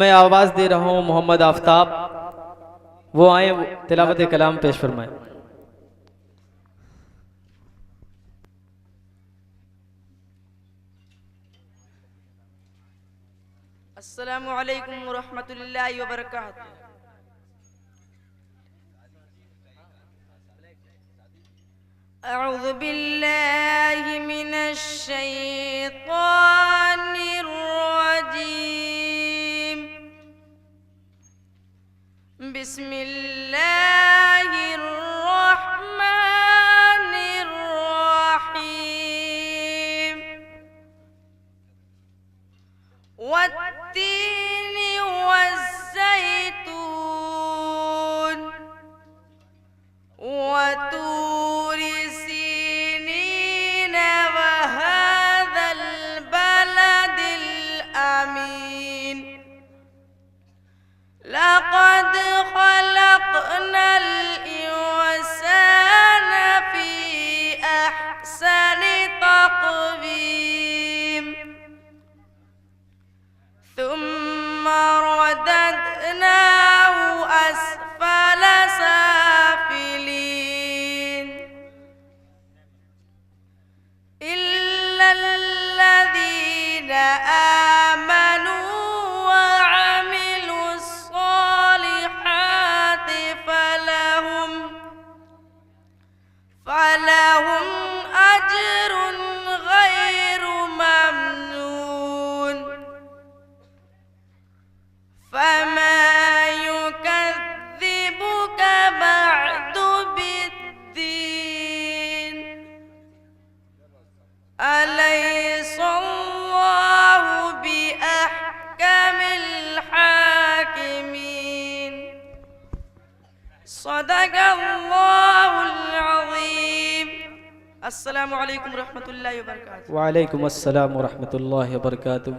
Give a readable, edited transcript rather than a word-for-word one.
मैं आवाज़ दे रहा हूँ मोहम्मद आफ्ताब, वो आए तिलावत कलाम पेश फरमाएं। अस्सलामु अलैकुम व रहमतुल्लाहि व बरकातुहू। अऊज़ु बिल्लाहि मिनश शैतानिर रजीम। बिस्मिल्लाहिर रहमानिर रहीम। वत्तीनि वज़्ज़ैतून वतूरि सीनीन वहाज़ल बलदिल अमीन। लक़द ख़लक़नल इंसान फ़ी अहसनि तक़वीम। ثم رددناه أسفل سافلين إلا الذين آمنوا وعملوا الصالحات فلهم أجر غير ممنون. فما يكذبك بعد بالدين. أليس الله بأحكم الحاكمين. صدق الله العظيم. السلام عليكم ورحمة الله وبركاته. वालेकुम अस्सलाम व रहमतुल्लाहि व बरकातुहू।